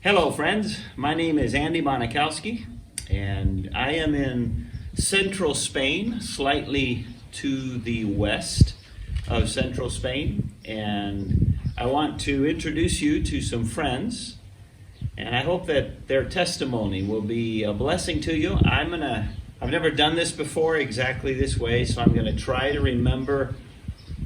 Hello, friends. My name is Andy Monikowski, and I am in central Spain, slightly to the west of central Spain. And I want to introduce you to some friends, and I hope that their testimony will be a blessing to you. I've never done this before exactly this way, so I'm going to try to remember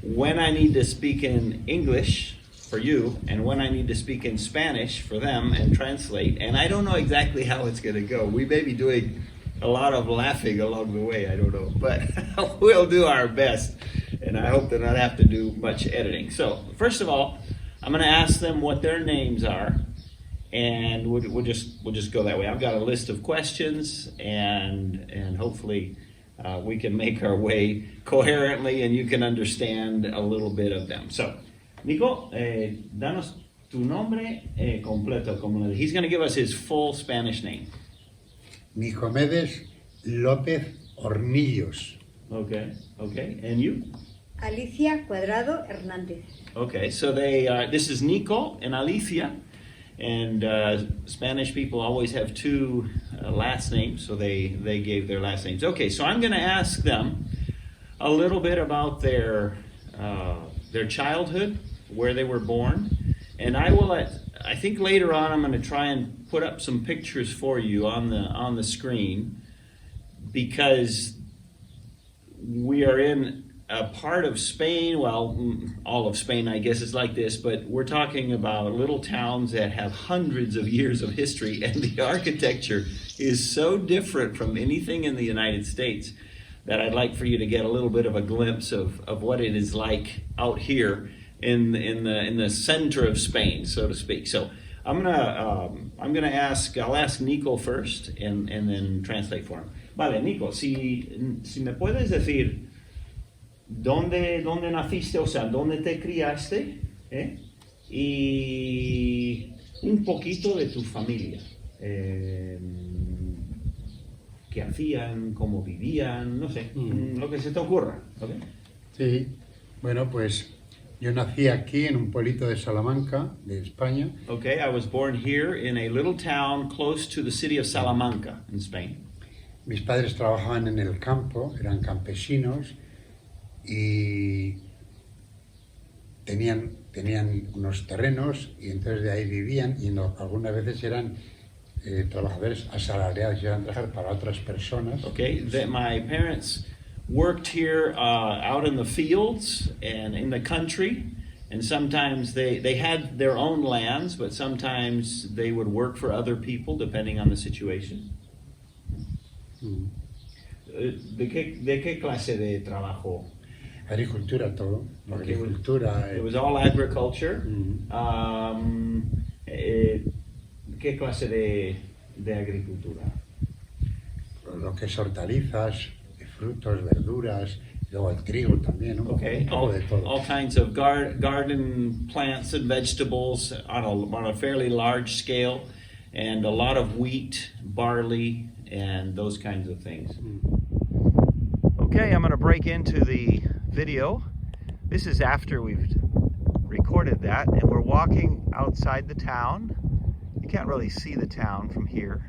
when I need to speak in English for you and when I need to speak in Spanish for them and translate. And I don't know exactly how it's going to go. We may be doing a lot of laughing along the way, I don't know, but we'll do our best, and I hope to not have to do much editing. So first of all, I'm going to ask them what their names are, and we'll just go that way. I've got a list of questions, and hopefully we can make our way coherently and you can understand a little bit of them. So Nico, danos tu nombre completo. He's going to give us his full Spanish name. Nicomedes López Hornillos. Okay. And you? Alicia Cuadrado Hernández. Okay, so this is Nico and Alicia. And Spanish people always have two last names, so they gave their last names. Okay, so I'm going to ask them a little bit about their childhood, where they were born, and I think later on I'm going to try and put up some pictures for you on the screen, because we are in a part of Spain, well, all of Spain I guess is like this, but we're talking about little towns that have hundreds of years of history, and the architecture is so different from anything in the United States that I'd like for you to get a little bit of a glimpse of what it is like out here in the center of Spain, so to speak. So I'll ask Nico first and then translate for him. Vale, Nico, si me puedes decir dónde naciste, o sea, dónde te criaste, y un poquito de tu familia. Qué hacían, cómo vivían, no sé, lo que se te ocurra. ¿Okay? Sí, bueno, pues yo nací aquí en un pueblito de Salamanca, de España. Okay, I was born here in a little town close to the city of Salamanca in Spain. Mis padres trabajaban en el campo, eran campesinos y tenían unos terrenos y entonces de ahí vivían y algunas veces eran trabajadores asalariados, iban a trabajar para otras personas. Okay, my parents worked here out in the fields and in the country, and sometimes they had their own lands, but sometimes they would work for other people depending on the situation. ¿De qué clase de trabajo? Agricultura, todo. Okay, Agricultura. It was all agriculture. ¿Qué clase de agricultura? Lo que es hortalizas, frutos, verduras, luego el trigo también, ¿no? Okay, all kinds of garden plants and vegetables on a fairly large scale, and a lot of wheat, barley, and those kinds of things. Okay, I'm going to break into the video. This is after we've recorded that, and we're walking outside the town. You can't really see the town from here,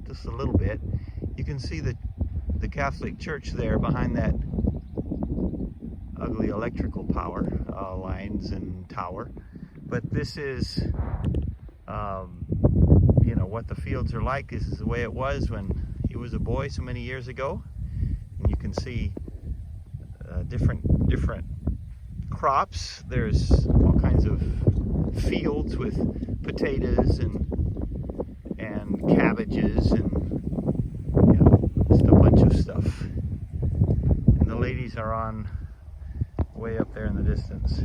just a little bit. You can see the Catholic Church there behind that ugly electrical power lines and tower. But this is, what the fields are like. This is the way it was when he was a boy so many years ago. And you can see different crops. There's all kinds of fields with potatoes and cabbages and just a bunch of stuff. And the ladies are on way up there in the distance.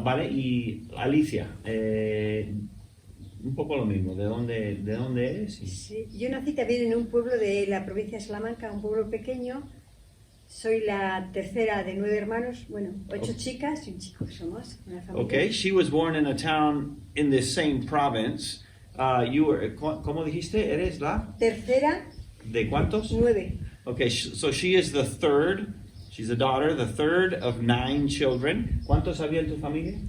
Vale, y Alicia, un poco lo mismo. ¿De dónde eres? Sí, yo nací también en un pueblo de la provincia de Salamanca, un pueblo pequeño. Soy la tercera de 9 hermanos, 8 chicas y un chico somos, una familia. Okay, she was born in a town in this same province. You were, ¿cómo dijiste? ¿Eres la? Tercera. ¿De cuántos? 9. Okay, so she is the third. She's a daughter, the third of 9 children. ¿Cuántos había en tu familia?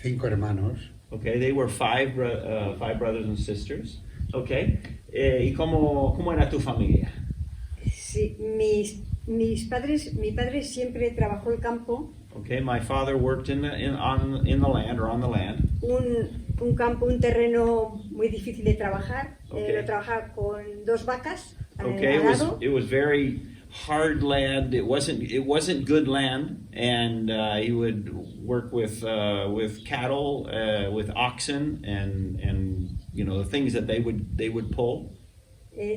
5 hermanos. Okay, they were five brothers and sisters. Okay, ¿y cómo era tu familia? Sí, mi padre siempre trabajó el campo, Okay, my father worked in the land or on the land. un campo, un terreno muy difícil de trabajar. Okay. Lo trabajaba con 2 vacas Okay, al lado. it was very hard land. It wasn't good land, and he would work with cattle, with oxen, and the things that they would pull.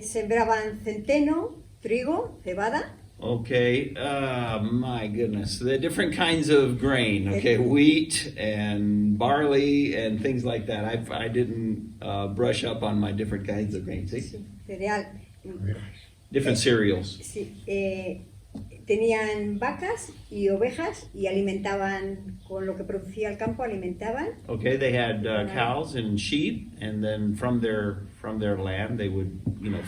Sembraban centeno, trigo, cebada. Okay, my goodness, the different kinds of grain. Okay, wheat and barley and things like that. I didn't brush up on my different kinds of grain. See? Sí, cereal. Different cereals. Sí, tenían vacas y ovejas y alimentaban con lo que producía el campo, alimentaban. Okay, they had cows and sheep, and then from their land they would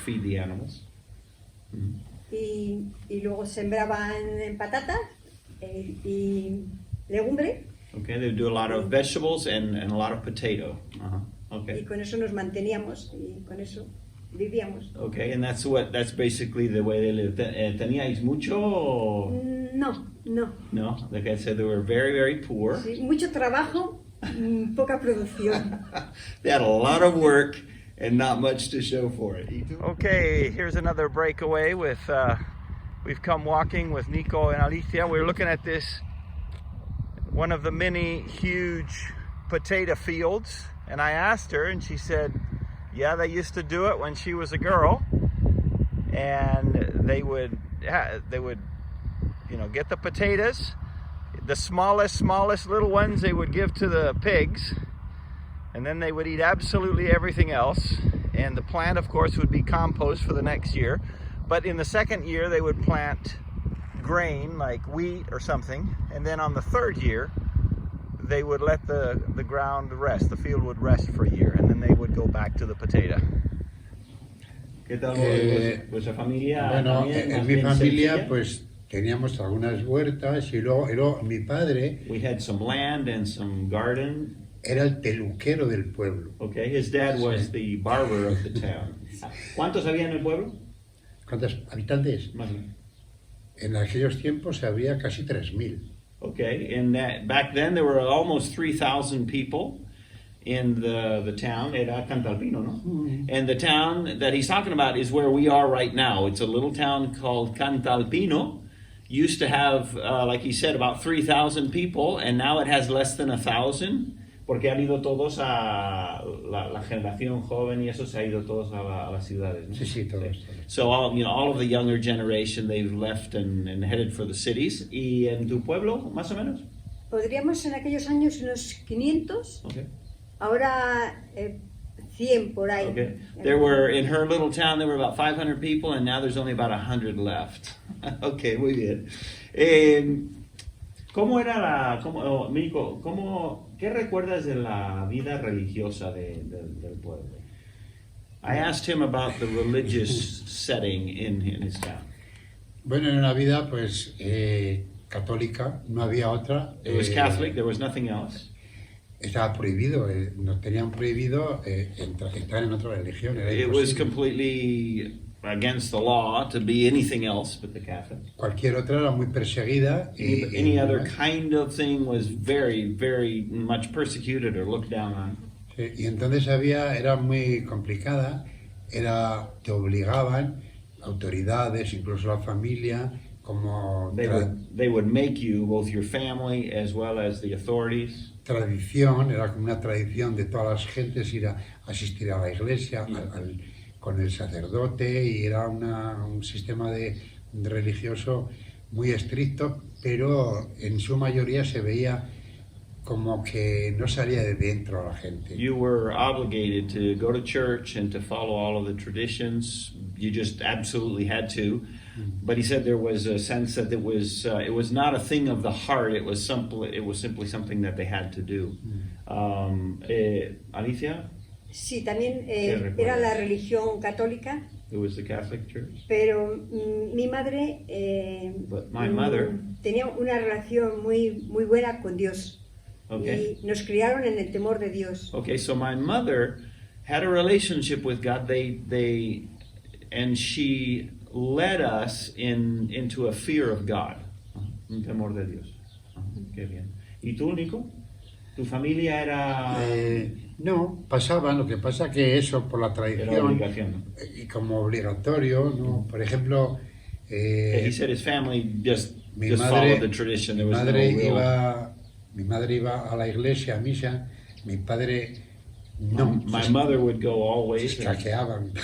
feed the animals. Mm-hmm. Y luego sembraban patatas y legumbre. Okay, they would do a lot of vegetables and a lot of potato. Okay. Y con eso nos manteníamos y con eso vivíamos. Okay, and that's basically the way they lived. ¿Teníais mucho? No. No, like I said, they were very, very poor. Sí, mucho trabajo, poca producción. They had a lot of work and not much to show for it. Okay, here's another breakaway with, we've come walking with Nico and Alicia. We're looking at this, one of the many huge potato fields, and I asked her, and she said, yeah, they used to do it when she was a girl, and they would get the potatoes, the smallest little ones they would give to the pigs, and then they would eat absolutely everything else. And the plant, of course, would be compost for the next year. But in the second year, they would plant grain like wheat or something. And then on the third year, they would let the ground rest. The field would rest for a year, and then they would go back to the potato. ¿Qué tal vuestra familia? Bueno, en mi familia, pues teníamos algunas huertas y luego mi padre. We had some land and some garden. Era el peluquero del pueblo. Okay, his dad was the barber of the town. ¿Cuántos había en el pueblo? ¿Cuántos habitantes? Más o menos. En aquellos tiempos había casi 3.000. Okay, back then there were almost 3,000 people in the town. Era Cantalpino, no? Mm-hmm. And the town that he's talking about is where we are right now. It's a little town called Cantalpino. Used to have, like he said, about 3,000 people, and now it has less than 1,000. Porque han ido todos a la generación joven y eso se ha ido todos a las ciudades, ¿no? Sí, todos. So all of the younger generation, they've left and headed for the cities. ¿Y en tu pueblo, más o menos? Podríamos en aquellos años unos 500. Okay. Ahora 100 por ahí. Okay. In her little town, there were about 500 people, and now there's only about 100 left. Okay, muy bien. ¿Cómo era Nico, qué recuerdas de la vida religiosa del pueblo? I asked him about the religious setting in his town. Bueno, era una vida pues católica, no había otra. It was Catholic, there was nothing else. Estaba prohibido, nos tenían prohibido entrar en otra religión. Era It was completely against the law to be anything else but the Catholic. Cualquier otra era muy perseguida. Any other kind of thing was very, very much persecuted or looked down on. Sí, y entonces era muy complicada, te obligaban autoridades, incluso la familia, como they would make you, both your family as well as the authorities. Tradición, era como una tradición de todas las gentes ir a asistir a la iglesia, con el sacerdote, y era un sistema religioso muy estricto, pero en su mayoría se veía como que no salía de dentro a la gente. You were obligated to go to church and to follow all of the traditions. You just absolutely had to. But he said there was a sense that it was not a thing of the heart. It was simply something that they had to do. Alicia? Sí, también era la religión católica. It was the Catholic Church. Pero mi madre But my mother tenía una relación muy buena con Dios. Okay. Y nos criaron en el temor de Dios. Okay, so my mother had a relationship with God. And she led us into a fear of God. Un temor de Dios. Qué bien. ¿Y tú, Nico? ¿Tu familia era...? No, pasaban, lo que pasa que eso por la Era tradición obligación, ¿no? y como obligatorio, ¿no? Por ejemplo, He said his family just mi followed the tradition. There was no real... mi madre iba a la iglesia, a misa, mi padre no, My mother would go always. se escaqueaban.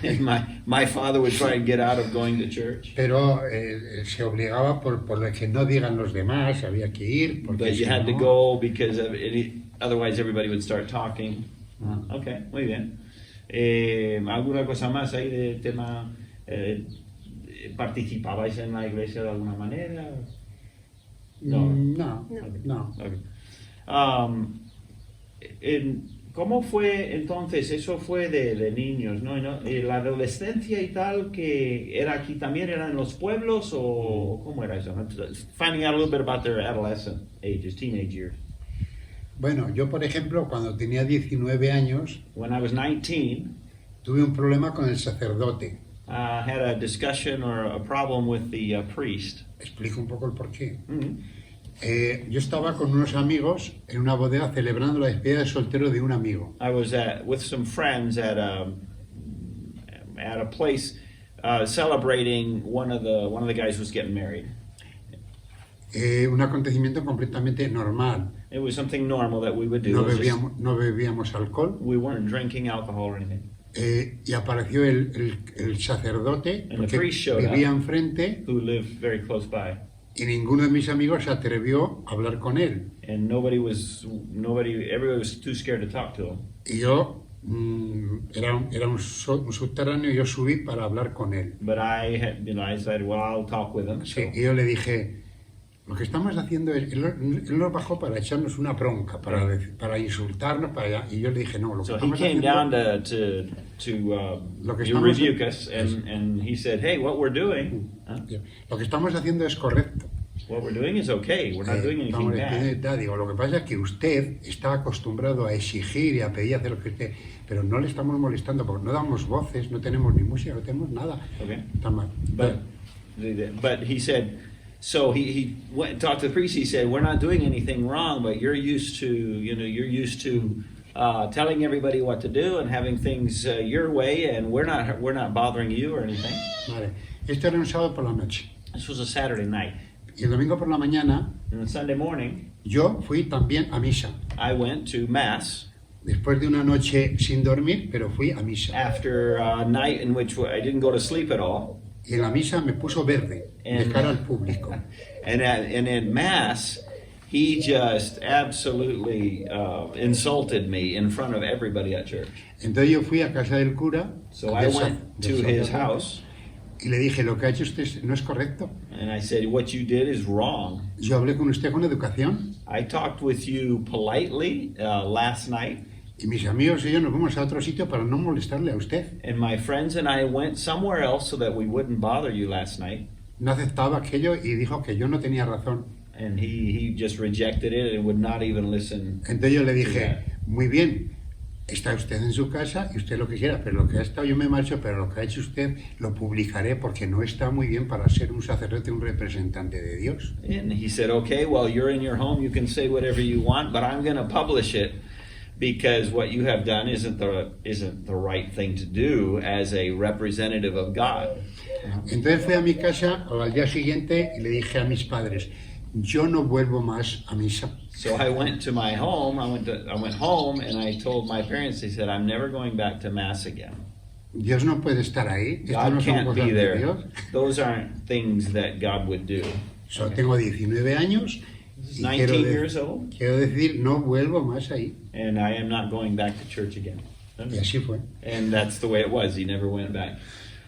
And my father would try and get out of going to church. Pero se obligaba por lo que no digan los demás, había que ir. Porque But you si had to no, go because otherwise everybody would start talking. Okay, muy bien. ¿Alguna cosa más ahí de tema? ¿Participabais en la iglesia de alguna manera? No. Okay. ¿Cómo fue entonces? Eso fue de niños, ¿no? ¿La adolescencia y tal que era aquí también, eran en los pueblos o cómo era eso? Finding out a little bit about their adolescent ages, teenage years. Bueno, yo por ejemplo, cuando tenía 19 años, When I was 19, tuve un problema con el sacerdote. I had a discussion or a problem with the priest. Explico un poco el porqué. Mm-hmm. Yo estaba con unos amigos en una bodega celebrando la despedida de soltero de un amigo. I was with some friends at a place celebrating one of the guys who was getting married. Un acontecimiento completamente normal. It was something normal that we would do. No bebíamos alcohol. We weren't drinking alcohol or anything. Y apareció el sacerdote, And the porque priest showed vivía up, enfrente, who lived very close by. y ninguno de mis amigos se atrevió a hablar con él. And everybody was too scared to talk to him. Y yo, era un subterráneo, y yo subí para hablar con él. But I said, well, I'll talk with him. Sí, So, y yo le dije, lo que estamos haciendo es, él nos bajó para echarnos una bronca, para insultarnos, y yo le dije, no, lo que so he estamos came down haciendo... Lo que to estamos rebuke us, and he said, hey, what we're doing Lo que estamos haciendo es correcto. is okay. We're not doing anything bad. Digo, lo que pasa es que usted está acostumbrado a exigir y a pedir hacer lo que usted, pero no le estamos molestando porque no damos voces, no tenemos ni música, no tenemos nada. Okay. Está mal. But he said, so he went and talked to the priest. He said, we're not doing anything wrong, but you're used to telling everybody what to do and having things your way, and we're not bothering you or anything. Vale. Esto era un sábado por la noche. This was a Saturday night. Y el domingo por la mañana, And on Sunday morning, yo fui también a misa. I went to Mass Después de una noche sin dormir, pero fui a misa. after a night in which I didn't go to sleep at all. Y en la misa me puso verde, de cara al público. And in Mass, he just absolutely insulted me in front of everybody at church. Entonces yo fui a casa del cura, So I went to his house, y le dije, lo que ha hecho usted no es correcto. and I said, what you did is wrong. Yo hablé con usted con educación, I talked with you politely last night, y mis amigos y yo nos fuimos a otro sitio para no molestarle a usted. and my friends and I went somewhere else so that we wouldn't bother you last night. No aceptaba aquello y dijo que yo no tenía razón. And he just rejected it and would not even listen. Entonces yo le dije, muy bien, está usted en su casa y usted lo que quiera, pero lo que ha estado yo me marcho, pero lo que ha hecho usted lo publicaré porque no está muy bien para ser un sacerdote, un representante de Dios. And he said, okay, well, you're in your home, you can say whatever you want, but I'm going to publish it because what you have done isn't the right thing to do as a representative of God. Entonces fui a mi casa al día siguiente y le dije a mis padres, yo no vuelvo más a misa. So I went to my home, I went home and I told my parents, they said, I'm never going back to Mass again. Dios no puede estar ahí. Esto God no son can't cosas be de there. Dios. Those aren't things that God would do. So, tengo 19 años y 19 years old, quiero decir, no vuelvo más ahí. and I am not going back to church again. Y así fue. And that's the way it was. He never went back.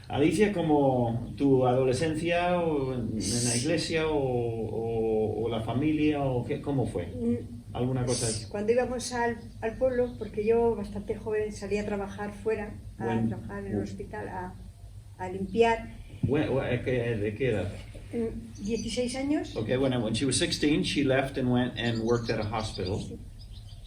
Alicia, como tu adolescencia o en la iglesia o la familia o qué, ¿cómo fue? ¿Alguna cosa? Cuando íbamos al pueblo, porque yo bastante joven salía a trabajar fuera, a trabajar en el hospital, a limpiar. ¿De qué edad? 16 años. Okay, when she was 16, she left and went and worked at a hospital.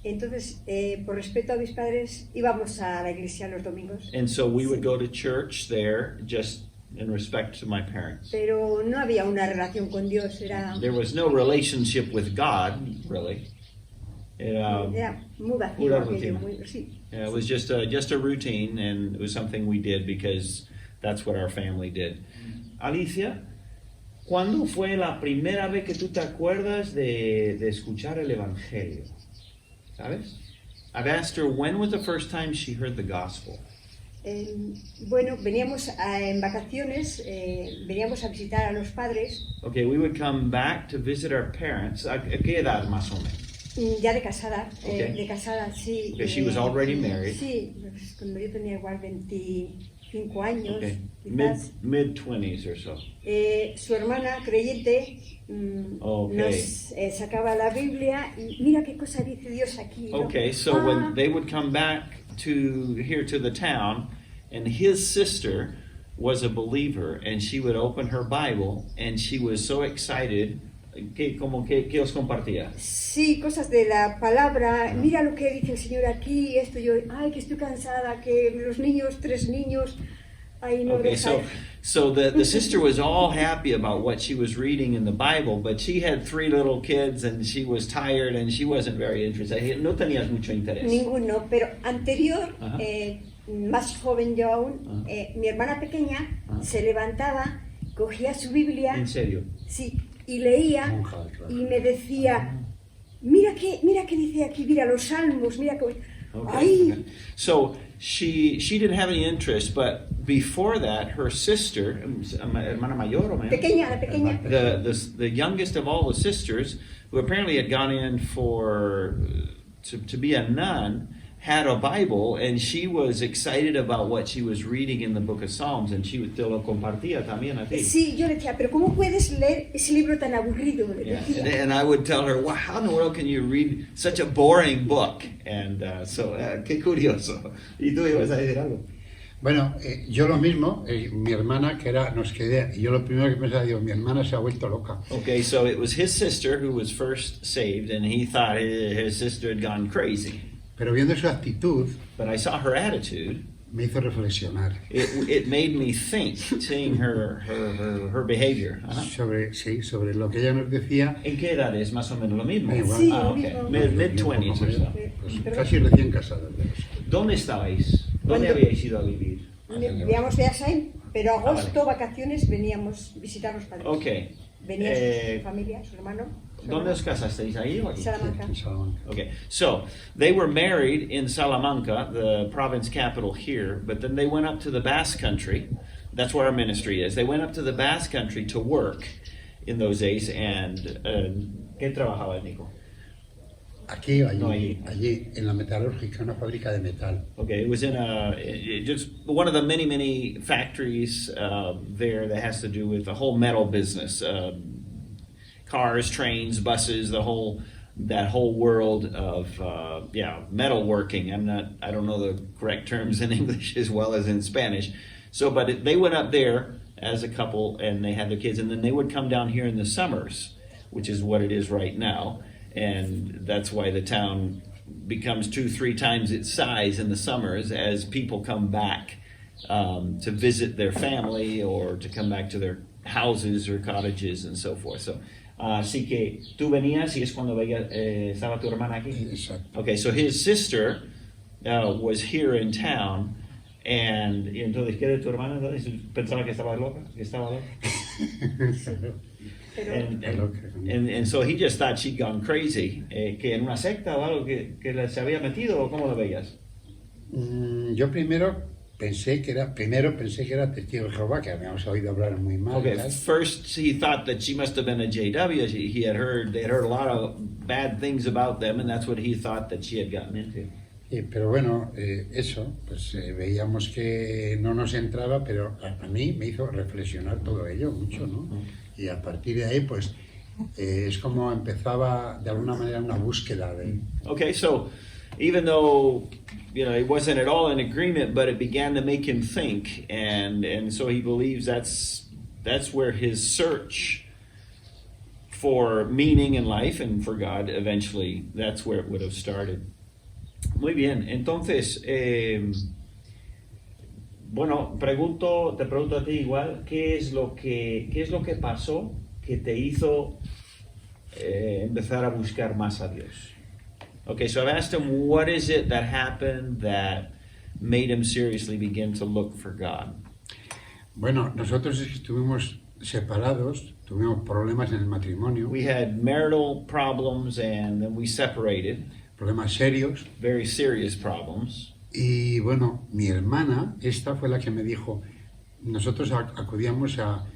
Entonces, por respeto a mis padres, íbamos a la iglesia los domingos. And so we would go to church there just in respect to my parents. Pero no había una relación con Dios, era There was no relationship with God, really. muy vacío pura aquello, rutina. sí. It was just a routine, and it was something we did because that's what our family did. Alicia, ¿cuándo fue la primera vez que tú te acuerdas de escuchar el Evangelio? ¿Sabes? I've asked her when was the first time she heard the gospel. Bueno, veníamos en vacaciones, veníamos a visitar a los padres. Okay, we would come back to visit our parents. ¿A qué edad más o menos? Ya de casada, Okay. Sí. Okay, she was already married. Sí, pues, cuando yo tenía igual 25 años, Okay, quizás. mid-20s or so. Su hermana creyente Okay. nos sacaba la Biblia y mira qué cosa dice Dios aquí, ¿no? Okay, so when they would come back to here to the town, and his sister was a believer, and she would open her Bible, and she was so excited. ¿Qué os compartía? Sí, cosas de la palabra, mira lo que dice el Señor aquí, esto yo, ay, que estoy cansada, que los niños, 3 niños, ay, no Okay, deja. so the sister was all happy about what she was reading in the Bible, but she had 3 little kids, and she was tired, and she wasn't very interested. No tenías mucho interés. Ninguno, pero anterior, Ajá. más joven yo aún, mi hermana pequeña se levantaba, cogía su Biblia, ¿En serio? sí, y leía Monja, claro. y me decía, mira qué dice aquí, mira los salmos, mira que... Okay. ¡Ay! So she didn't have any interest, but before that, her sister, hermana mayor o mayor? Pequeña, la pequeña. The youngest of all the sisters, who apparently had gone in to be a nun, had a Bible, and she was excited about what she was reading in the book of Psalms, and she te lo compartía también a ti. Sí, yo le decía, pero ¿cómo puedes leer ese libro tan aburrido? Le Yeah. decía. And I would tell her, wow, how in the world can you read such a boring book? And qué curioso. ¿Y tú ibas a decir algo? Bueno, yo lo mismo, mi hermana que nos quedé, y yo lo primero que pensaba, digo, mi hermana se ha vuelto loca. Okay, so it was his sister who was first saved, and he thought his sister had gone crazy. Pero viendo su actitud, But I saw her attitude. me hizo reflexionar It made me think, seeing her behavior. sobre lo que ella nos decía. ¿En qué edad es más o menos lo mismo? Igual. Sí, Ah, lo okay. mismo. Mid-20s or so. Pues casi recién casados. ¿Dónde estabais? ¿Dónde ¿Dónde? habíais ido a vivir? Veníamos de Asain, pero agosto, vale. vacaciones, veníamos a visitar los padres. Okay. Venía su familia, su hermano. ¿Dónde os casasteis? ¿Ahí o aquí? Salamanca. En Salamanca. Okay, so they were married in Salamanca, the province capital here, but then they went up to the Basque Country. That's where our ministry is. They went up to the Basque Country to work in those days, and ¿qué trabajaba, Nico? Aquí, allí, No, allí. allí, en la metalúrgica, una fábrica de metal. Okay, it was in just one of the many factories there that has to do with the whole metal business, cars, trains, buses, that whole world of metalworking. I don't know the correct terms in English as well as in Spanish. So, but they went up there as a couple, and they had their kids, and then they would come down here in the summers, which is what it is right now, and that's why the town becomes 2-3 times its size in the summers as people come back to visit their family or to come back to their houses or cottages and so forth. So, así que tú venías y es cuando estaba tu hermana aquí. Exacto. Okay, so his sister was here in town, and entonces, ¿qué de tu hermana? Entonces, pensaba que estaba loca, Pero And so he just thought she'd gone crazy, que en una secta o algo que se había metido, o cómo lo veías. Yo primero pensé que era testigo de Jehová, que habíamos oído hablar muy mal. Okay, ¿Tal? first he thought that she must have been a JW. They had heard a lot of bad things about them, and that's what he thought that she had gotten into. Sí, pero bueno, eso, pues veíamos que no nos entraba, pero a mí me hizo reflexionar todo ello mucho, ¿no? Y a partir de ahí, pues, es como empezaba de alguna manera una búsqueda de... Okay, so even though, he wasn't at all in agreement, but it began to make him think, and so he believes that's that's where his search for meaning in life and for God eventually, that's where it would have started. Muy bien, entonces, bueno, te pregunto a ti igual, ¿qué es lo que pasó que te hizo empezar a buscar más a Dios? Okay, so I've asked him, what is it that happened that made him seriously begin to look for God? Bueno, nosotros estuvimos separados, tuvimos problemas en el matrimonio, We had marital problems and then we separated, problemas serios. very serious problems. Y bueno, mi hermana, esta fue la que me dijo, nosotros acudíamos a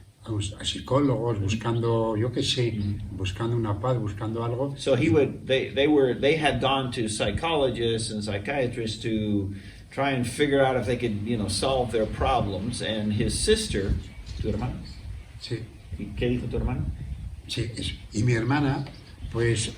psicólogos buscando, yo qué sé, buscando una paz, buscando algo. So they had gone to psychologists and psychiatrists to try and figure out if they could, solve their problems. And his sister, ¿tu hermana? Sí, ¿Qué dijo tu hermana? sí, eso. Y mi hermana, pues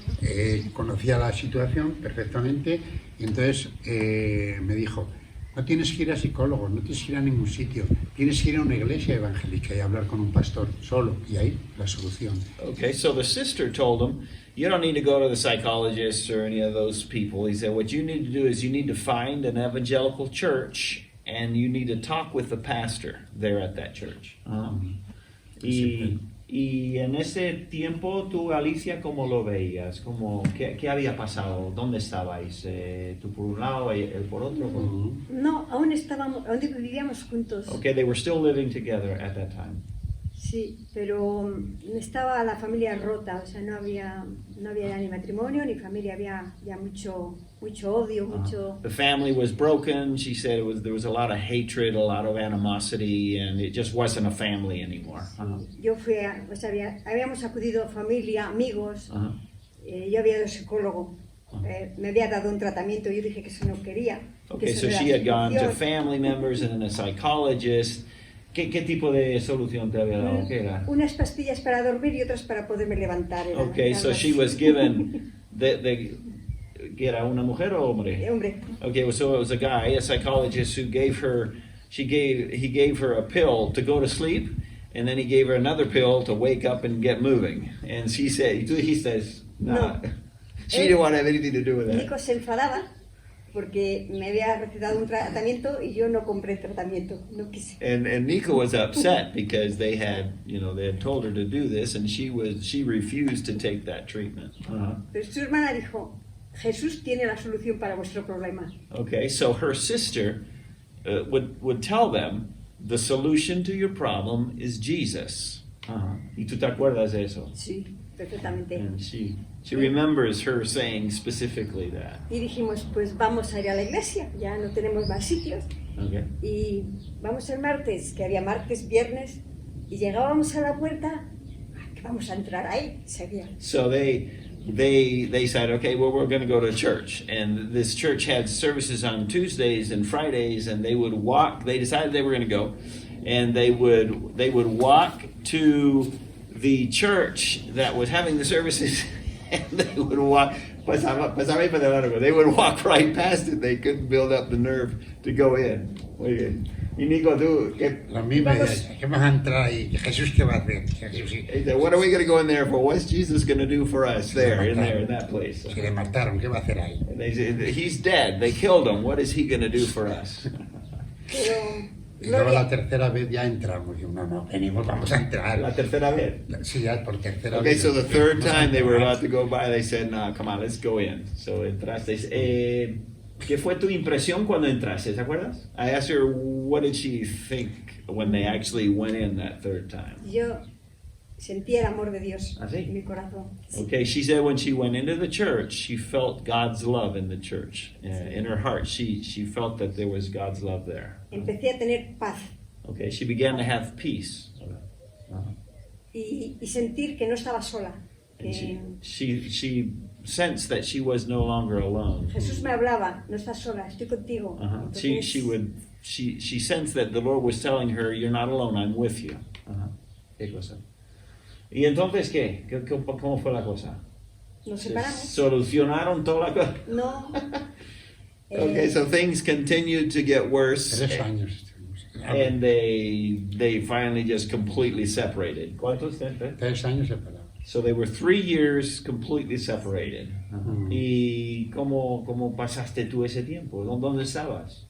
conocía la situación perfectamente y entonces me dijo, no tienes que ir a psicólogos, no tienes que ir a ningún sitio, tienes que ir a una iglesia evangélica y hablar con un pastor solo, y ahí la solución. Okay, so the sister told him, you don't need to go to the psychologists or any of those people. He said, what you need to do is you need to find an evangelical church and you need to talk with the pastor there at that church. Y en ese tiempo, tú, Alicia, ¿cómo lo veías? ¿Qué había pasado? ¿Dónde estabais? ¿Tú por un lado y él por otro? No, aún vivíamos juntos. Okay, they were still living together at that time. Sí, pero estaba la familia rota, o sea, no había ya ni matrimonio ni familia, había ya mucho odio, mucho... The family was broken. She said there was a lot of hatred, a lot of animosity, and it just wasn't a family anymore. Yo habíamos acudido a familia, amigos, yo había ido al psicólogo, me había dado un tratamiento, yo dije que eso no quería. Okay, so she had gone to family members and then a psychologist. ¿Qué tipo de solución te había dado? ¿Qué era? Unas pastillas para dormir y otras para poderme levantar. Okay, so she was given ¿qué era, una mujer o hombre? Hombre. Okay, so it was a guy, a psychologist who gave her a pill to go to sleep, and then he gave her another pill to wake up and get moving. And he says, nah. No. She didn't want to have anything to do with that. Nico se enfadaba porque me había recetado un tratamiento y yo no compré el tratamiento, no quise. And Nico was upset because they had told her to do this, and she refused to take that treatment. Pero su hermana dijo, Jesús tiene la solución para vuestro problema. Okay, so her sister would tell them the solution to your problem is Jesus. ¿Y tú te acuerdas de eso? Sí, perfectamente. And she remembers her saying specifically that. Y dijimos, pues vamos a ir a la iglesia, ya no tenemos más sitios. Okay. Y vamos el martes, que había martes, viernes, y llegábamos a la puerta, que vamos a entrar ahí, seguía. So they said, okay, well, we're going to go to church. And this church had services on Tuesdays and Fridays, and they would walk. They decided they were going to go, and they would walk to the church that was having the services, and they would walk. They would walk right past it. They couldn't build up the nerve to go in. Muy bien. Y Nico, tú, Lo mismo, ¿qué vas a entrar ahí? ¿Jesús qué va a hacer? Jesús, sí. he said, what are we going to go in there for? What's Jesus going to do for us there, in that place? Si le mataron, ¿qué va a hacer ahí? And they said, he's dead. They killed him. What is he going to do for us? Pero, Y luego la tercera vez ya entramos. Yo, no, venimos, vamos a entrar. La tercera vez. Sí, ya por tercera Okay, vez. so the third time they were about to go by, they said, no, come on, let's go in. So entraste. ¿Qué fue tu impresión cuando entraste? ¿Te acuerdas? I asked her, what did she think when they actually went in that third time? yo sentía el amor de Dios ¿Ah, sí? en mi corazón. Okay, she said when she went into the church, she felt God's love in the church. In her heart, she felt that there was God's love there. Empecé a tener paz Okay, she began to have peace. y sentir que no estaba sola. And Que she sensed that she was no longer alone. Jesús me hablaba, no estás sola, estoy contigo. Entonces, She sensed that the Lord was telling her, you're not alone, I'm with you. ¿Qué cosa? ¿Y entonces qué? ¿Cómo fue la cosa? nos separamos. ¿Solucionaron toda la cosa? No. Okay, so things continued to get worse. 3 años estuvimos. and they finally just completely separated. ¿Cuántos? 3 años separados. So they were 3 years completely separated. ¿Y cómo pasaste tú ese tiempo? ¿Dónde estabas?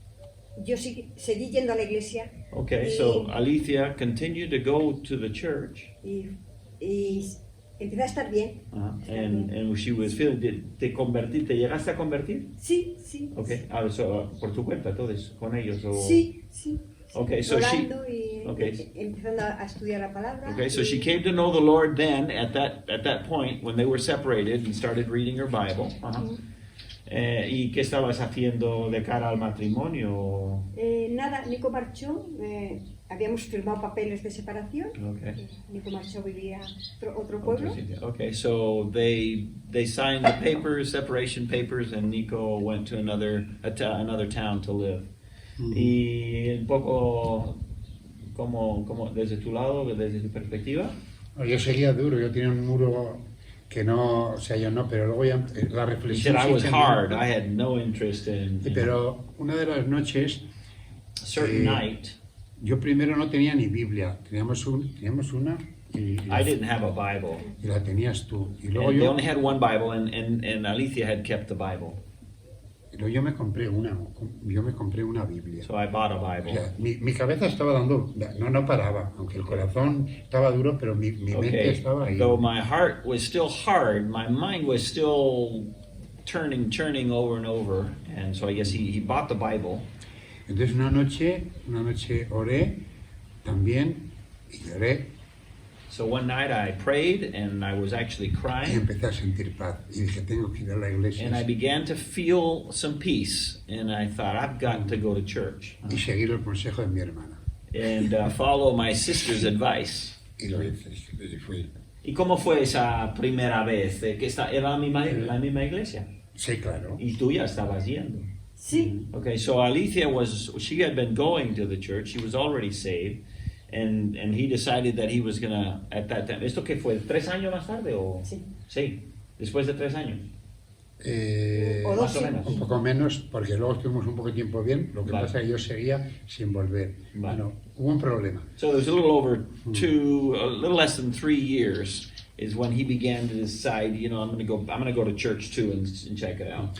Yo seguí yendo a la iglesia. Okay, so Alicia continued to go to the church. Y empecé a estar bien. And she was feeling, ¿te llegaste a convertir? Sí, sí. Okay, por tu cuenta, entonces, con ellos. ¿O? Sí, sí. Okay, so she. Empezando a estudiar la palabra. Okay, so she came to know the Lord then at that point when they were separated and started reading her Bible. ¿Y qué estabas haciendo de cara al matrimonio? Nada, Nico marchó. Habíamos firmado papeles de separación. Okay. Nico marchó, vivía otro pueblo. Okay, so they signed the papers, separation papers, and Nico went to another town to live. Y un poco como desde tu lado, desde tu perspectiva. Yo seguía duro, yo tenía un muro que no, o sea, yo no, pero luego ya la reflexión. I was hard. I had no interest in. Pero una de las noches, a certain night, yo primero no tenía ni Biblia, teníamos una. I didn't have a Bible. Y la tenías tú. Y luego they only had one Bible, and Alicia had kept the Bible. Pero yo me compré una Biblia. So I bought a Bible. O sea, mi cabeza estaba dando, no paraba, aunque el corazón estaba duro, pero mi mente estaba ahí. Though my heart was still hard, my mind was still churning over and over, and so I guess he bought the Bible. Entonces una noche oré también y lloré. So one night I prayed and I was actually Y crying. empecé a sentir paz y dije, tengo que ir a la iglesia. And I began to feel some peace, and I thought, I've got to go to church. Y seguir el consejo de mi hermana. And follow my sister's advice. Y lo hice, y fui. ¿Y cómo fue esa primera vez? ¿Que era la misma iglesia? Sí, claro. Y tú ya estabas yendo. Sí. Okay, so Alicia she had been going to the church. She was already saved. And he decided that he was gonna at that time. ¿Esto qué fue? ¿3 años más tarde o? Sí. Sí, después de 3 años. O más o menos. Un poco menos, porque luego estuvimos un poco de tiempo bien. Lo que Vale. pasa es que yo seguía sin volver. Vale. Bueno, hubo un problema. So there was a little less than 3 years is when he began to decide, I'm gonna go to church too and check it out.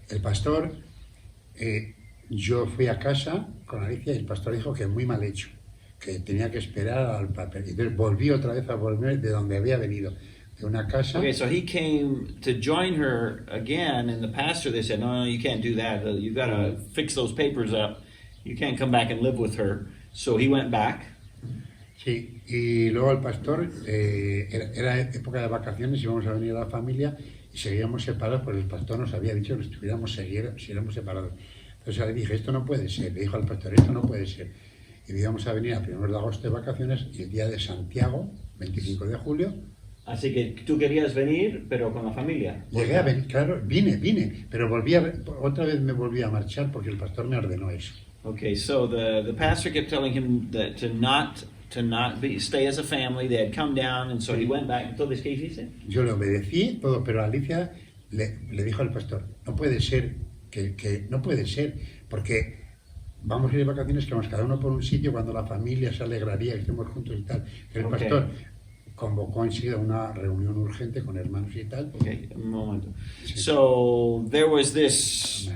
El pastor, yo fui a casa con Alicia y el pastor dijo que muy mal hecho, que tenía que esperar al papel. Entonces volví otra vez a volver de donde había venido, de una casa. Okay, so he came to join her again, and the pastor, they said, no, you can't do that. You got to fix those papers up. You can't come back and live with her. So he went back. Sí, y luego el pastor, era época de vacaciones, íbamos a venir a la familia y seguíamos separados, porque el pastor nos había dicho que siguiéramos separados. Entonces le dije, esto no puede ser. Le dijo al pastor, esto no puede ser. Y íbamos a venir a 1 de agosto de vacaciones y el día de Santiago, 25 de julio. Así que tú querías venir, pero con la familia. Llegué a venir, claro, vine, pero otra vez me volví a marchar porque el pastor me ordenó eso. Okay, so the pastor kept telling him that to not stay as a family. They had come down, and so he went back. Entonces, ¿qué hiciste? Yo le obedecí todo, pero Alicia le dijo al pastor, no puede ser, que no puede ser, porque vamos a ir de vacaciones, que vamos cada uno por un sitio cuando la familia se alegraría que estemos juntos y tal. El pastor convocó enseguida una reunión urgente con hermanos y tal. Okay, un momento. So there was this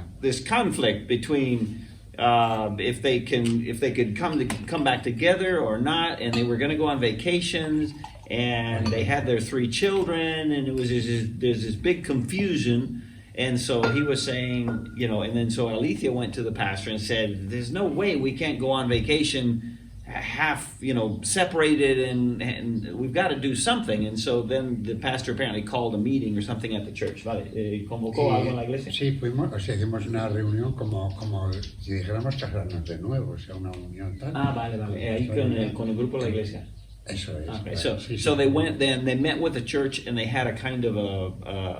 conflict between if they could come back together or not, and they were going to go on vacations, and they had their 3 children, and there's this big confusion. And so he was saying, and then so Alicia went to the pastor and said, there's no way we can't go on vacation half, separated, and we've got to do something. And so then the pastor apparently called a meeting or something at the church. Vale, ¿convocó algo en la iglesia? Sí, hicimos una reunión como si dijéramos casarnos de nuevo, o sea, una unión tal. Vale, ahí con el grupo de la iglesia. Eso es. Okay, sí, so they went then. They met with the church and they had a kind of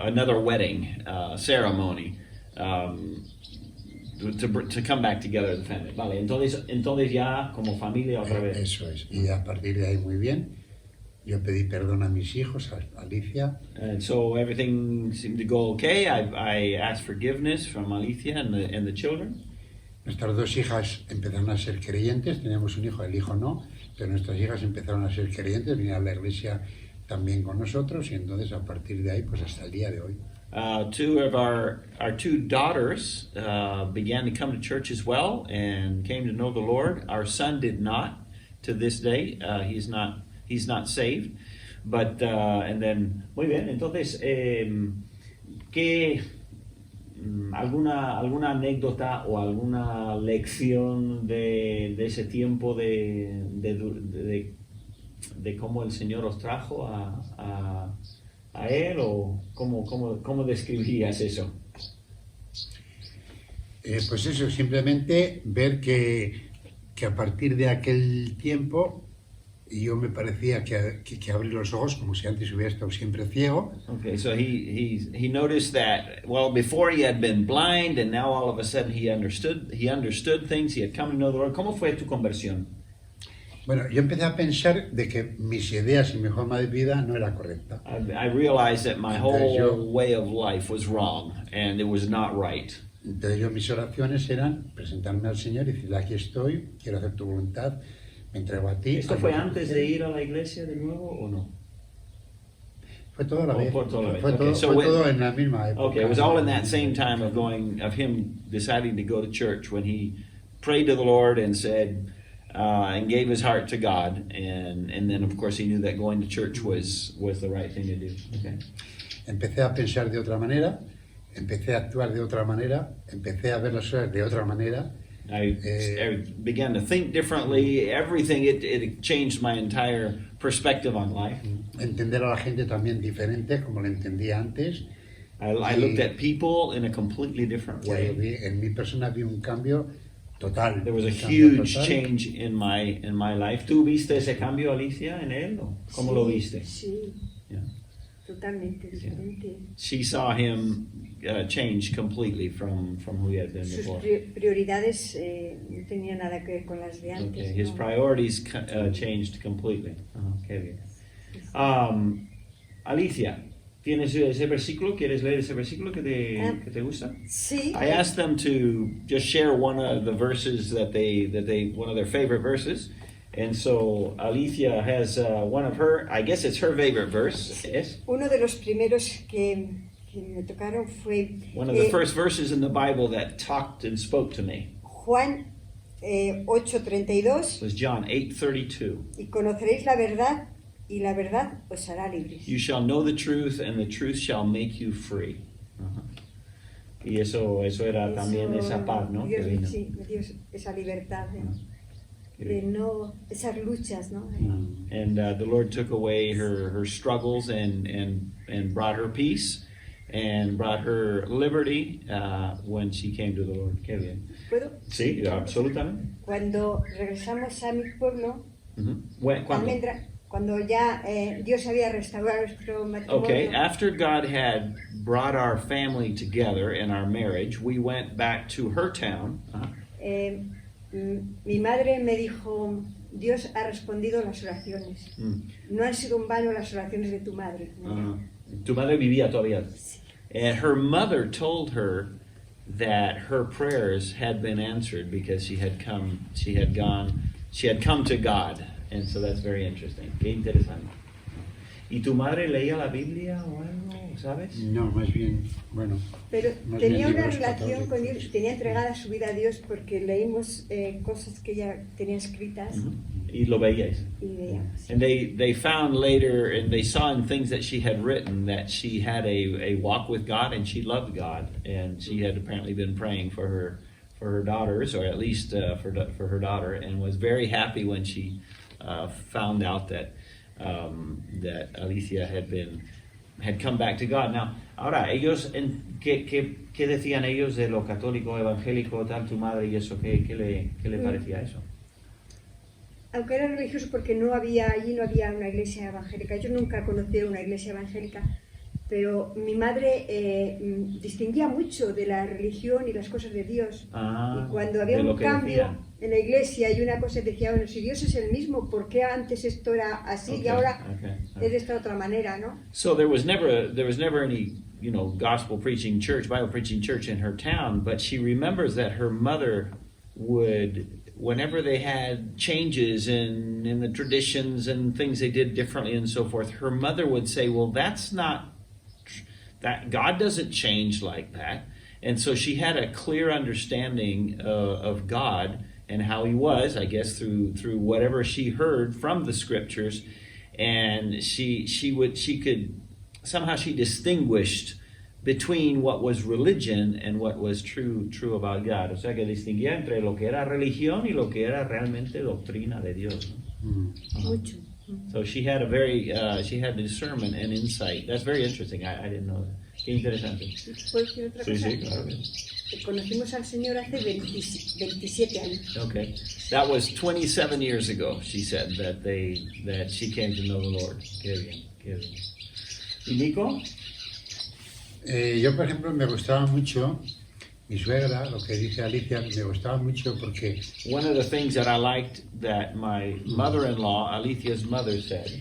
another wedding ceremony to come back together as a family. Vale, entonces ya como familia otra vez. Eso es. Y a partir de ahí muy bien. Yo pedí perdón a mis hijos, a Alicia. And so everything seemed to go okay. I asked forgiveness from Alicia and the children. Nuestras dos hijas empezaron a ser creyentes, teníamos un hijo, el hijo no, pero nuestras hijas empezaron a ser creyentes, vinieron a la iglesia también con nosotros y entonces a partir de ahí pues hasta el día de hoy. Two of our two daughters began to come to church as well and came to know the Lord. Our son did not to this day. He's not saved. But and then muy bien. Entonces, ¿qué alguna anécdota o alguna lección de ese tiempo de cómo el Señor os trajo a él, o cómo describirías eso? Pues eso, simplemente ver que a partir de aquel tiempo yo me parecía que abrí los ojos como si antes hubiera estado siempre ciego. Okay, so he noticed that, well, before he had been blind and now all of a sudden he understood things, he had come to know the Lord. ¿Cómo fue tu conversión? Bueno, yo empecé a pensar de que mis ideas y mi forma de vida no era correcta. I realized that my whole way of life was wrong and it was not right. Entonces mis oraciones eran presentarme al Señor y decirle, aquí estoy, quiero hacer tu voluntad, me entrego a ti. ¿Esto fue antes de ir a la iglesia de nuevo o no? Fue todo a la vez. Fue Fue todo en la misma época. Okay, it was all in that same time of him deciding to go to church, when he prayed to the Lord and said, and gave his heart to God, and then of course he knew that going to church was the right thing to do. Okay. Empecé a pensar de otra manera, empecé a actuar de otra manera, empecé a ver las cosas de otra manera. I began to think differently. Everything, it changed my entire perspective on life. Entender a la gente también diferente, como lo entendía antes. I looked at people in a completely different way. En mi persona vi un cambio total. There was a huge change in my life. ¿Tú viste ese cambio, Alicia, en él? ¿Cómo lo viste? Sí. Yeah. Totalmente diferente. She saw him change completely from who he had been before. Sus prioridades no tenían nada que ver con las de antes. Okay. His priorities changed completely. Qué bien. Alicia, ¿tienes ese versículo? ¿Quieres leer ese versículo que te gusta? Sí. I asked them to just share one of the verses that they one of their favorite verses. And so Alicia has one of her, I guess it's her favorite verse. Yes? Uno de los primeros que me tocaron fue One of the first verses in the Bible that talked and spoke to me Juan 8:32. was John 8:32. Y conoceréis la verdad, y la verdad os hará libres. You shall know the truth, and the truth shall make you free. Y eso era también esa paz, ¿no? Dios, que vino. sí, me dio esa libertad de no, esas luchas, ¿no? And the Lord took away her struggles and brought her peace and brought her liberty when she came to the Lord. Qué bien. ¿Puedo? Sí, absolutamente. Cuando regresamos a mi pueblo, ¿Cuándo? cuando ya Dios había restaurado nuestro matrimonio. Okay, after God had brought our family together in our marriage, we went back to her town. Mi madre me dijo, Dios ha respondido las oraciones. No han sido en vano las oraciones de tu madre. Tu madre vivía todavía. Sí. And her mother told her that her prayers had been answered because she had come to God. And so that's very interesting. Qué interesante. ¿Y tu madre leía la Biblia o algo, sabes? No, más bien, bueno. Pero más tenía bien una libros relación con católicos. Dios, tenía entregada su vida a Dios porque leímos cosas que ella tenía escritas Y lo veíais. y veíamos. And they found later, and they saw in things that she had written, that she had a walk with God and she loved God, and she had apparently been praying for her daughters, or at least for her daughter, and was very happy when she found out that Alicia had come back to God. Now, ahora ellos, ¿qué decían ellos de lo católico, evangélico, tal, tu madre y eso? ¿Qué le parecía eso? Aunque era religioso porque allí no había una iglesia evangélica. Yo nunca conocí una iglesia evangélica, pero mi madre distinguía mucho de la religión y las cosas de Dios. Y cuando había un cambio en la iglesia y una cosa, decía, bueno, si Dios es el mismo, ¿por qué antes esto era así y ahora es de esta otra manera, no? So there was never any, gospel preaching church, Bible preaching church in her town, but she remembers that her mother whenever they had changes in the traditions and things they did differently and so forth, her mother would say, well, that's not, that God doesn't change like that. And so she had a clear understanding of God and how he was, I guess, through whatever she heard from the scriptures. And she distinguished between what was religion and what was true about God. O sea, que distinguía entre lo que era religión y lo que era realmente doctrina de Dios. ¿No? Mucho. So she had she had discernment and insight. That's very interesting. I didn't know that. Qué interesante. ¿Puedo decir otra cosa? Sí, claro. Conocimos al Señor hace 27 años. Okay. That was 27 years ago, she said, that she came to know the Lord. Qué bien, qué bien. ¿Y Nico? Yo, por ejemplo, me gustaba mucho, mi suegra, lo que dice Alicia, me gustaba mucho porque... One of the things that I liked that my mother-in-law, Alicia's mother, said...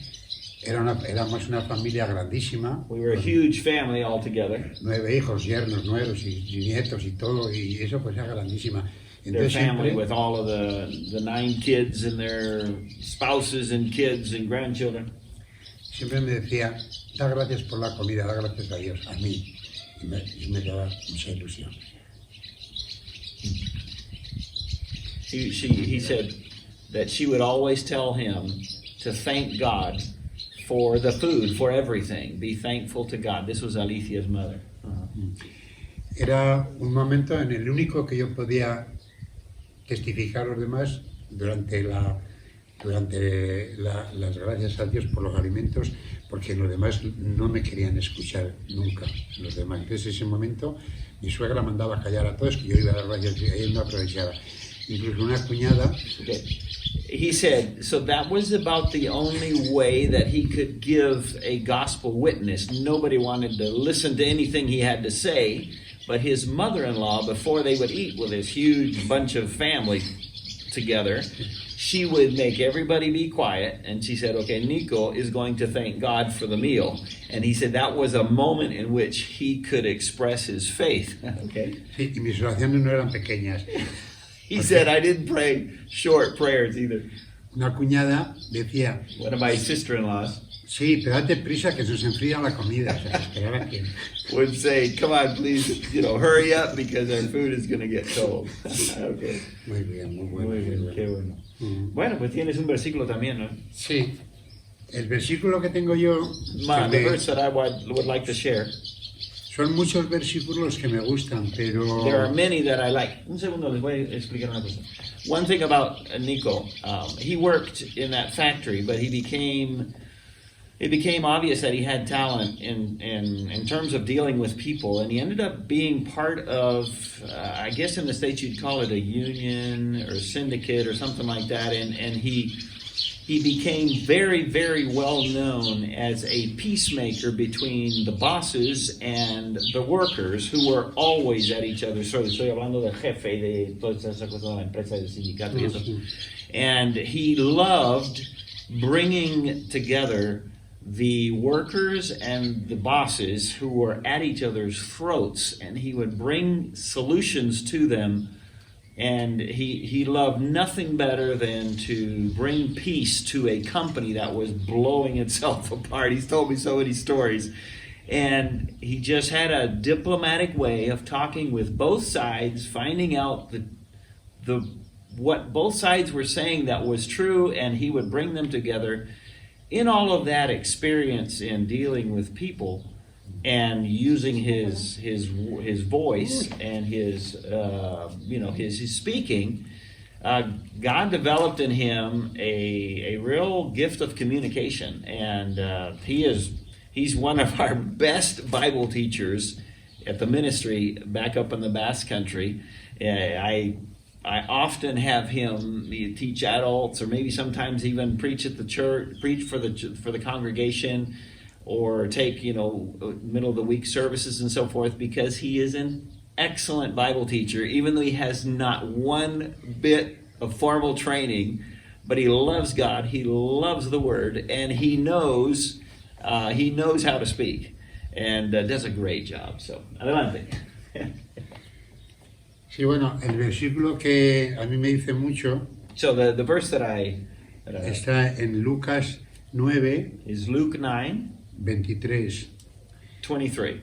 Éramos una familia grandísima. We were a huge family all together. 9 hijos, yernos, nueros y nietos y todo, y eso pues era grandísima. Their family with all of the 9 kids and their spouses and kids and grandchildren. Siempre me decía, da gracias por la comida, da gracias a Dios, a mí. Y me daba mucha ilusión. He said that she would always tell him to thank God for the food, for everything. Be thankful to God. This was Alicia's mother. Era un momento en el único que yo podía testificar a los demás durante las gracias a Dios por los alimentos, porque los demás no me querían escuchar nunca, los demás. Entonces, ese momento, mi suegra mandaba callar a todos, que yo iba a dar gracias, y ella no aprovechaba. Incluso una cuñada... Okay. He said, so that was about the only way that he could give a gospel witness. Nobody wanted to listen to anything he had to say, but his mother-in-law, before they would eat with this huge bunch of family together, she would make everybody be quiet, and she said, okay, Nico is going to thank God for the meal. And he said that was a moment in which he could express his faith. Okay. Sí, y mis oraciones no eran pequeñas. He said, I didn't pray short prayers either. Una cuñada decía... One of my sister-in-laws. Sí, pero date prisa que se nos enfría la comida. O sea, esperaba que... Would say, come on, please, hurry up because our food is going to get cold. Okay. Muy bien, muy bueno. Muy bien, qué bueno. Bueno, pues tienes un versículo también, ¿no? Sí. El versículo que tengo yo... The verse that I would like to share. Son muchos versículos que me gustan, pero... There are many that I like. Un segundo, les voy a explicar una cosa. One thing about Nico, he worked in that factory, but it became obvious that he had talent in terms of dealing with people, and he ended up being part of, I guess in the States you'd call it a union or syndicate or something like that, and he became very, very well known as a peacemaker between the bosses and the workers who were always at each other's throats. Estoy hablando del jefe de todas esas cosas de la empresa, del sindicato y eso. And he loved bringing together the workers and the bosses who were at each other's throats, and he would bring solutions to them. And he loved nothing better than to bring peace to a company that was blowing itself apart. He's told me so many stories. And he just had a diplomatic way of talking with both sides, finding out what both sides were saying that was true, and he would bring them together. In all of that experience in dealing with people, and using his voice and his speaking, God developed in him a real gift of communication, and he's one of our best Bible teachers at the ministry back up in the Basque Country. I often have him teach adults, or maybe sometimes even preach at the church, preach for the congregation, or take, middle of the week services and so forth, because he is an excellent Bible teacher, even though he has not one bit of formal training, but he loves God, he loves the Word, and he knows how to speak, and does a great job. So, adelante. Sí, bueno, el versículo que a mí me dice mucho So the verse that I está en Lucas 9, is Luke 9, 23. 23.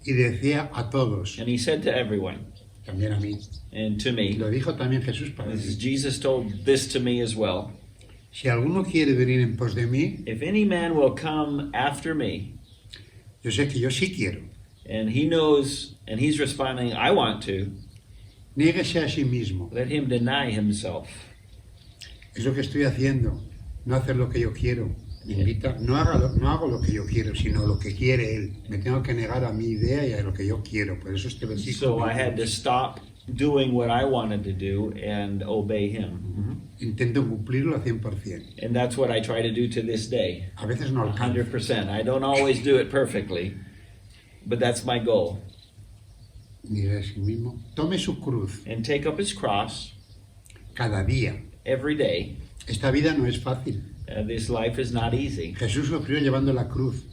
Y decía a todos, And he said to everyone, también a mí, and to y me, lo dijo también Jesús para this is mí, Jesus told this to me as well. si alguno quiere venir en pos de mí, If any man will come after me, yo sé que yo sí quiero, and he knows, and he's responding, I want to, niéguese a sí mismo. let him deny himself. Es lo que estoy haciendo, no hacer lo que yo quiero. Invita, no hago lo que yo quiero, sino lo que quiere él. Me tengo que negar a mi idea y a lo que yo quiero. Por eso este versículo. So I had to stop doing what I wanted to do and obey him. Intento cumplirlo a 100%. And that's what I try to do to this day. A veces no alcanzo. 100%. I don't always do it perfectly, but that's my goal. Niega a sí mismo. Tome su cruz And take up his cross cada día. every day. Esta vida no es fácil. This life is not easy. Jesús lo crió llevando la cruz.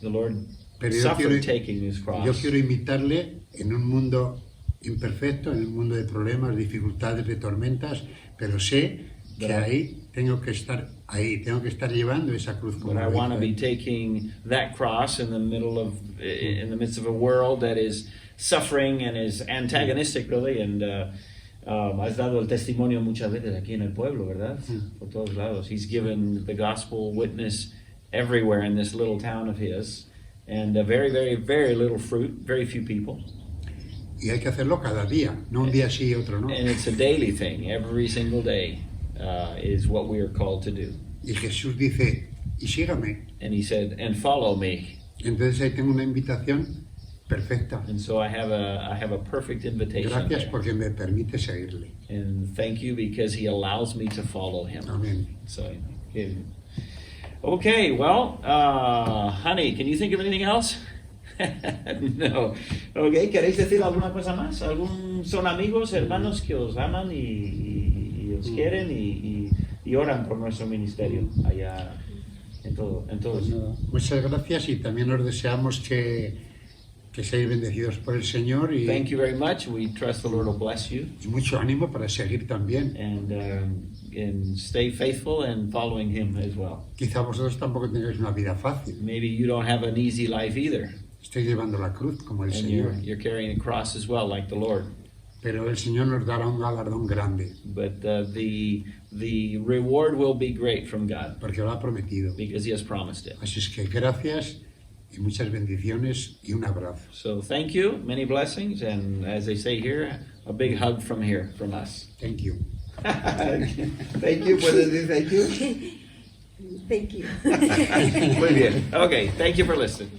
The Lord Pero yo suffered taking his yo cross. quiero imitarle en un mundo imperfecto, en un mundo de problemas, dificultades, de tormentas, pero sé que ahí tengo que estar llevando esa cruz como But I lo want to hizo be él. taking that cross in the midst of a world that is suffering and is antagonistic, really. And has dado el testimonio muchas veces aquí en el pueblo, ¿verdad? Por todos lados. He's given the gospel witness everywhere in this little town of his, and very, very, very little fruit, very few people. Y hay que hacerlo cada día, no un día sí y otro no. And it's a daily thing. Every single day is what we are called to do. Y Jesús dice, y sígame. And he said, and follow me. Entonces ahí tengo una invitación perfecta. And so I have a perfect invitation Gracias there. porque me permite seguirle. And thank you because he allows me to follow him. Amén. So, okay, well, honey, can you think of anything else? No. Okay, ¿queréis decir alguna cosa más? ¿Son amigos, hermanos que os aman y os quieren y oran por nuestro ministerio allá en todo? Pues nada, muchas gracias y también os deseamos que seáis bendecidos por el Señor y Thank you very much. We trust the Lord will bless you mucho ánimo para seguir también. and stay faithful and following him as well. Quizá vosotros tampoco tengáis una vida fácil. Maybe you don't have an easy life either, Estáis llevando la cruz como el and Señor. you're carrying a cross as well, like the Lord. Pero el Señor nos dará un galardón grande But the reward will be great from God porque lo ha prometido. because he has promised it. Así es que gracias y muchas bendiciones y un abrazo. So thank you, many blessings, and as they say here, a big hug from here, from us. Thank you. Thank you, puedes decir thank you. Thank you. Muy bien. Okay, thank you for listening.